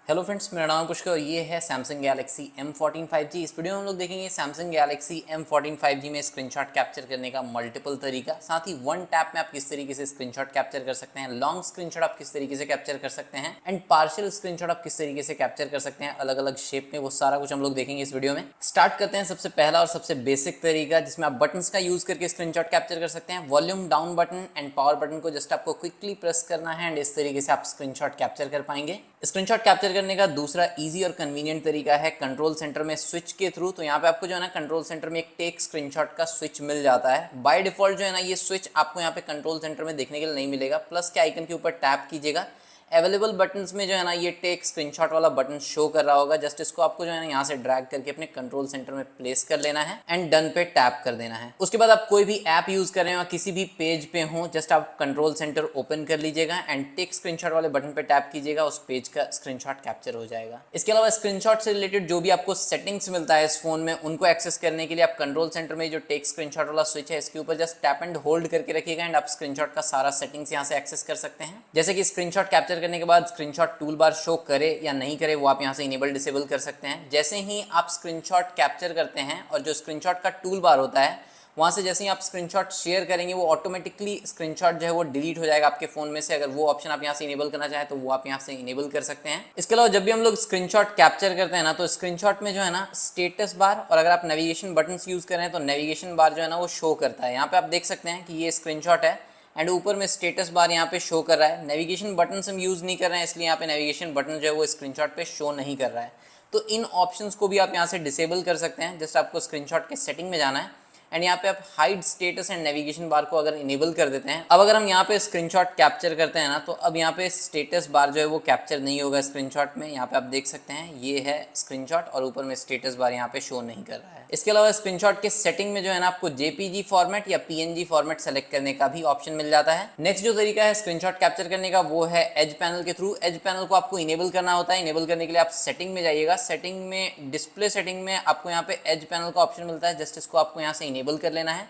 Hello friends, मेरा नाम पुष्कर और ये है सैमसंग गैलेक्सी M14 5G। इस वीडियो में हम लोग देखेंगे सैमसंग गैलेक्सी M14 5G में स्क्रीनशॉट कैप्चर करने का मल्टीपल तरीका, साथ ही वन टैप में आप किस तरीके से स्क्रीनशॉट कैप्चर कर सकते हैं, लॉन्ग स्क्रीनशॉट आप किस तरीके से कैप्चर कर सकते हैं एंड पार्शियल स्क्रीनशॉट आप किस तरीके से कैप्चर कर सकते हैं अलग अलग शेप में। वो सारा कुछ हम लोग देखेंगे इस वीडियो में। स्टार्ट करते हैं सबसे पहला और सबसे बेसिक तरीका जिसमें आप बटन्स का यूज करके स्क्रीनशॉट कैप्चर कर सकते हैं। Volume down button and power button को जस्ट आपको क्विकली प्रेस करना है एंड इस तरीके से आप स्क्रीनशॉट कैप्चर कर पाएंगे। स्क्रीनशॉट कैप्चर करने का दूसरा इजी और कन्वीनियंट तरीका है कंट्रोल सेंटर में स्विच के थ्रू। तो यहाँ पे आपको जो है ना कंट्रोल सेंटर में एक टेक स्क्रीनशॉट का स्विच मिल जाता है। बाय डिफॉल्ट जो है ना ये स्विच आपको यहाँ पे कंट्रोल सेंटर में देखने के लिए नहीं मिलेगा। प्लस के आइकन के ऊपर टैप कीजिएगा, अवेलेबल बटन्स में जो है ना ये टेक स्क्रीनशॉट वाला बटन शो कर रहा होगा। जस्ट इसको आपको जो है ना यहाँ से ड्रैग करके अपने कंट्रोल सेंटर में प्लेस कर लेना है एंड डन पे टैप कर देना है। उसके बाद आप कोई भी ऐप यूज कर रहे हो, किसी भी पेज पे हो, जस्ट आप कंट्रोल सेंटर ओपन कर लीजिएगा एंड टेक स्क्रीनशॉट वाले बटन पे टैप कीजिएगा, उस पेज का स्क्रीनशॉट कैप्चर हो जाएगा। इसके अलावा स्क्रीनशॉट से रिलेटेड जो भी आपको सेटिंग्स मिलता है इस फोन में, उनको एक्सेस करने के लिए आप कंट्रोल सेंटर में जो टेक स्क्रीनशॉट वाला स्विच है इसके ऊपर जस्ट टैप एंड होल्ड करके रखिएगा एंड आप स्क्रीनशॉट का सारा सेटिंग्स यहाँ से एक्सेस कर सकते हैं। जैसे कि स्क्रीनशॉट कैप्चर करने के बाद स्क्रीनशॉट टूल बार शो करे या नहीं करे वो आप यहाँ से इनेबल डिसेबल कर सकते हैं। जैसे ही आप स्क्रीनशॉट कैप्चर करते हैं और जो स्क्रीनशॉट का टूल बार होता है वहाँ से जैसे ही आप स्क्रीनशॉट शेयर करेंगे वो ऑटोमेटिकली स्क्रीनशॉट जो है वो डिलीट हो जाएगा आपके फोन में से। अगर वो ऑप्शन आप यहाँ से इनेबल करना चाहें तो वो आप यहाँ से इनेबल कर सकते हैं। इसके अलावा जब भी हम लोग स्क्रीनशॉट कैप्चर करते हैं ना तो स्क्रीनशॉट में जो है ना स्टेटस बार और अगर आप नेविगेशन बटन्स यूज करें तो नेविगेशन बार जो है ना वो शो करता है। यहाँ पे आप देख सकते हैं कि ये स्क्रीनशॉट है एंड ऊपर में स्टेटस बार यहाँ पे शो कर रहा है। नेविगेशन बटन हम यूज़ नहीं कर रहे हैं इसलिए यहाँ पे नेविगेशन बटन जो है वो स्क्रीनशॉट पे शो नहीं कर रहा है। तो इन ऑप्शंस को भी आप यहाँ से डिसेबल कर सकते हैं। जस्ट आपको स्क्रीनशॉट के सेटिंग में जाना है एंड यहाँ पे आप hide status and navigation bar को अगर इनेबल कर देते हैं। अब अगर हम यहाँ पे स्क्रीनशॉट कैप्चर करते हैं ना तो अब यहाँ पे स्टेटस बार जो है वो कैप्चर नहीं होगा स्क्रीनशॉट में। यहाँ पे आप देख सकते हैं ये है स्क्रीनशॉट और ऊपर में स्टेटस बार यहाँ पे शो नहीं कर रहा है। इसके अलावा स्क्रीनशॉट के सेटिंग में जो है ना आपको जेपीजी फॉर्मेट या पीएनजी फॉर्मेट सेलेक्ट करने का भी ऑप्शन मिल जाता है। नेक्स्ट जो तरीका है स्क्रीनशॉट कैप्चर करने का वो है एज पैनल के थ्रू। एज पैनल को आपको इनेबल करना होता है। इनेबल करने के लिए आप सेटिंग में जाइएगा, सेटिंग में डिस्प्ले सेटिंग में आपको यहाँ पे एज पैनल का ऑप्शन मिलता है। जस्ट इसको आपको यहाँ से इनेबल कर लेना है,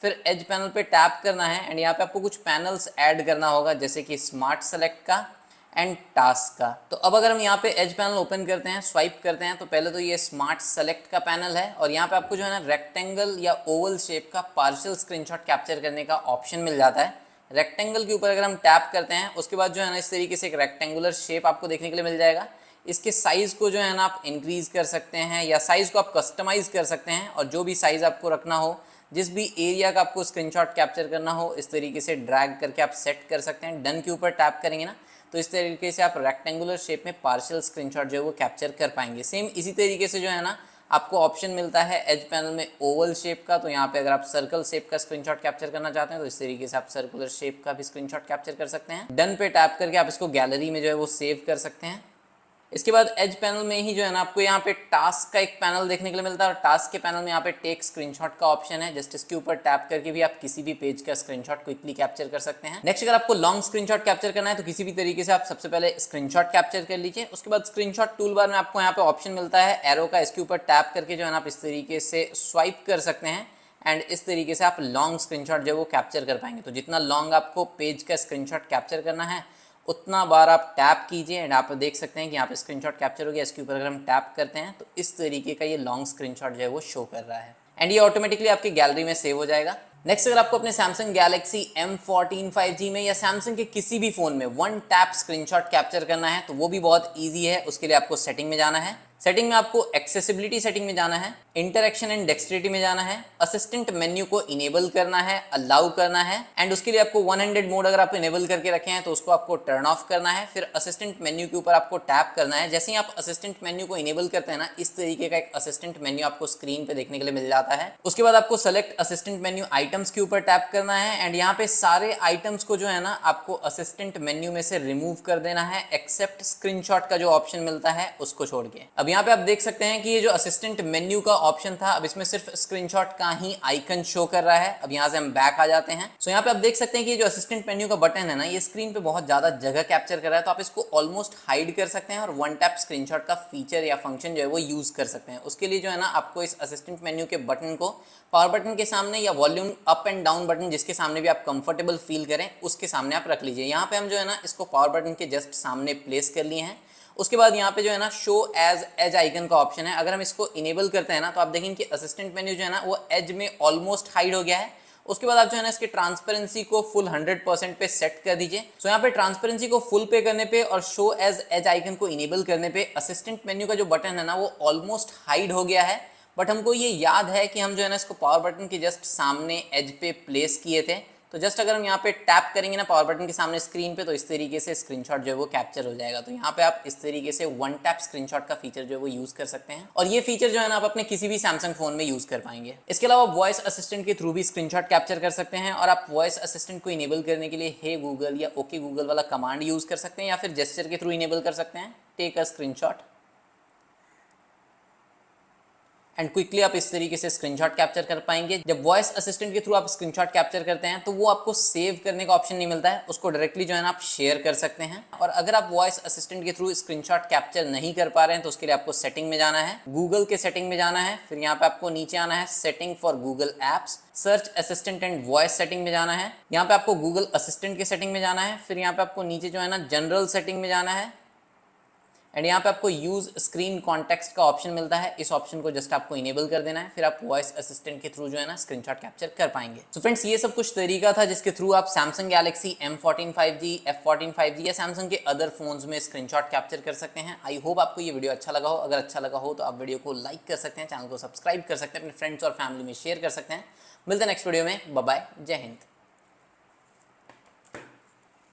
फिर एज पैनल पे टैप करना है एंड यहाँ पे आपको कुछ पैनल्स ऐड करना होगा जैसे कि स्मार्ट सेलेक्ट का एंड टास्क का। तो अब अगर हम यहाँ पे एज पैनल ओपन करते हैं, स्वाइप करते हैं, तो पहले तो ये स्मार्ट सेलेक्ट का पैनल है और यहाँ पे आपको जो है ना रेक्टेंगल या ओवल शेप का पार्शियल स्क्रीनशॉट कैप्चर करने का ऑप्शन मिल जाता है। रेक्टेंगल के ऊपर अगर हम टैप करते हैं उसके बाद जो है ना इस तरीके से एक रेक्टेंगुलर शेप आपको देखने के लिए मिल जाएगा। इसके साइज को जो है ना आप इंक्रीज कर सकते हैं या साइज को आप कस्टमाइज कर सकते हैं और जो भी साइज आपको रखना हो, जिस भी एरिया का आपको स्क्रीनशॉट कैप्चर करना हो, इस तरीके से ड्रैग करके आप सेट कर सकते हैं। डन के ऊपर टैप करेंगे ना तो इस तरीके से आप रेक्टेंगुलर शेप में पार्शियल स्क्रीनशॉट जो है वो कैप्चर कर पाएंगे। सेम इसी तरीके से जो है ना आपको ऑप्शन मिलता है एज पैनल में ओवल शेप का। तो यहाँ पे अगर आप सर्कल शेप का स्क्रीनशॉट कैप्चर करना चाहते हैं तो इस तरीके से आप सर्कुलर शेप का भी स्क्रीनशॉट कैप्चर कर सकते हैं। डन पे टैप करके आप इसको गैलरी में जो है वो सेव कर सकते हैं। इसके बाद एज पैनल में ही जो है ना आपको यहाँ पे टास्क का एक पैनल देखने के लिए मिलता है और टास्क के पैनल में यहाँ पे टेक स्क्रीनशॉट का ऑप्शन है। जस्ट इसके ऊपर टैप करके भी आप किसी भी पेज का स्क्रीनशॉट क्विकली कैप्चर कर सकते हैं। नेक्स्ट अगर आपको लॉन्ग स्क्रीनशॉट कैप्चर करना है तो किसी भी तरीके से आप सबसे पहले स्क्रीनशॉट कैप्चर कर लीजिए। उसके बाद स्क्रीनशॉट टूल बार में आपको यहाँ पे ऑप्शन मिलता है एरो का, इसके ऊपर टैप करके जो है ना आप इस तरीके से स्वाइप कर सकते हैं एंड इस तरीके से आप लॉन्ग स्क्रीनशॉट जो है वो कैप्चर कर पाएंगे। तो जितना लॉन्ग आपको पेज का स्क्रीनशॉट कैप्चर करना है उतना बार आप टैप कीजिए एंड आप देख सकते हैं कि यहाँ पे स्क्रीनशॉट कैप्चर हो गया। इसके ऊपर अगर हम टैप करते हैं तो इस तरीके का ये लॉन्ग स्क्रीनशॉट जो है वो शो कर रहा है एंड ये ऑटोमेटिकली आपकी गैलरी में सेव हो जाएगा। नेक्स्ट अगर आपको अपने सैमसंग गैलेक्सी M14 5G में या सैमसंग के किसी भी फोन में वन टैप स्क्रीनशॉट कैप्चर करना है तो वो भी बहुत ईजी है। उसके लिए आपको सेटिंग में जाना है, सेटिंग में आपको एक्सेसिबिलिटी सेटिंग में जाना है, इंटरेक्शन एंड डेक्सट्रिटी में जाना है, असिस्टेंट मेन्यू को इनेबल करना है, अलाउ करना है एंड उसके लिए आपको 100 मोड अगर आप इनेबल करके रखे हैं तो उसको आपको टर्न ऑफ करना है। फिर असिस्टेंट मेन्यू के ऊपर आपको टैप करना है। जैसे ही आप असिस्टेंट मेन्यू को इनेबल करते हैं ना इस तरीके का एक असिस्टेंट मेन्यू आपको स्क्रीन पे देखने के लिए मिल जाता है। उसके बाद आपको सेलेक्ट असिस्टेंट मेन्यू आइटम्स के ऊपर टैप करना है एंड यहाँ पे सारे आइटम्स को जो है ना आपको असिस्टेंट मेन्यू में से रिमूव कर देना है एक्सेप्ट स्क्रीनशॉट का जो ऑप्शन मिलता है उसको छोड़ के। अब यहाँ पे आप देख सकते हैं कि ये जो असिस्टेंट मेन्यू का ऑप्शन था अब इसमें सिर्फ स्क्रीनशॉट का ही आइकन शो कर रहा है। अब यहाँ से हम बैक आ जाते हैं। सो यहाँ पे आप देख सकते हैं कि ये जो असिस्टेंट मेन्यू का बटन है ना ये स्क्रीन पे बहुत ज्यादा जगह कैप्चर कर रहा है तो आप इसको ऑलमोस्ट हाइड कर सकते हैं और वन टैप स्क्रीनशॉट का फीचर या फंक्शन जो है वो यूज कर सकते हैं। उसके लिए जो है ना आपको इस असिस्टेंट मेन्यू के बटन को पावर बटन के सामने या volume up and down button जिसके सामने भी आप कंफर्टेबल फील करें उसके सामने आप रख लीजिए। यहाँ पे हम जो है ना इसको पावर बटन के जस्ट सामने प्लेस कर लिए हैं। उसके बाद यहाँ पे जो है ना शो एज एज आइकन का ऑप्शन है, अगर हम इसको इनेबल करते हैं ना तो आप देखेंगे कि असिस्टेंट मेन्यू जो है ना वो एज में ऑलमोस्ट हाइड हो गया है। उसके बाद आप जो है ना इसके ट्रांसपेरेंसी को फुल 100% पे सेट कर दीजिए। सो यहाँ पे ट्रांसपेरेंसी को फुल पे करने पे और शो एज एज आइकन को इनेबल करने पे असिस्टेंट मेन्यू का जो बटन है ना वो ऑलमोस्ट हाइड हो गया है, बट हमको ये याद है कि हम जो है ना इसको पावर बटन के जस्ट सामने एज पे प्लेस किए थे। तो जस्ट अगर हम यहाँ पे टैप करेंगे ना पावर बटन के सामने स्क्रीन पे, तो इस तरीके से स्क्रीनशॉट जो है वो कैप्चर हो जाएगा। तो यहाँ पे आप इस तरीके से वन टैप स्क्रीनशॉट का फीचर जो है वो यूज कर सकते हैं, और ये फीचर जो है ना आप अपने किसी भी सैमसंग फोन में यूज कर पाएंगे। इसके अलावा वॉइस असिस्टेंट के थ्रू भी स्क्रीनशॉट कैप्चर कर सकते हैं, और आप वॉइस असिस्टेंट को इनेबल करने के लिए हे गूगल या ओके गूगल वाला कमांड यूज कर सकते हैं, या फिर जेस्चर के थ्रू इनेबल कर सकते हैं, take a screenshot, and quickly आप इस तरीके से स्क्रीनशॉट कैप्चर कर पाएंगे। जब वॉइस असिस्टेंट के थ्रू आप स्क्रीनशॉट कैप्चर करते हैं तो वो आपको सेव करने का ऑप्शन नहीं मिलता है, उसको डायरेक्टली जो है ना आप शेयर कर सकते हैं। और अगर आप वॉइस असिस्टेंट के थ्रू स्क्रीनशॉट कैप्चर नहीं कर पा रहे हैं तो उसके लिए आपको सेटिंग में जाना है, गूगल के सेटिंग में जाना है, फिर यहाँ पे आपको नीचे आना है setting for Google apps, search assistant and voice setting में जाना है, यहाँ पे आपको गूगल असिस्टेंट के सेटिंग में जाना है, फिर यहाँ पे आपको नीचे जो है ना जनरल सेटिंग में जाना है, एंड यहाँ पे आपको यूज स्क्रीन कॉन्टेक्स्ट का ऑप्शन मिलता है, इस ऑप्शन को जस्ट आपको इनेबल कर देना है, फिर आप वॉइस असिस्टेंट के थ्रू जो है ना स्क्रीनशॉट कैप्चर कर पाएंगे। तो फ्रेंड्स ये सब कुछ तरीका था जिसके थ्रू आप Samsung Galaxy M14 5G, F14 5G या सैमसंग के अदर फोन्स में स्क्रीनशॉट कैप्चर कर सकते हैं। आई होप आपको ये वीडियो अच्छा लगा हो। अगर अच्छा लगा हो तो आप वीडियो को लाइक कर सकते हैं, चैनल को सब्सक्राइब कर सकते हैं, अपने फ्रेंड्स और फैमिली में शेयर कर सकते हैं। मिलते हैं नेक्स्ट वीडियो में, बाय बाय, जय हिंद।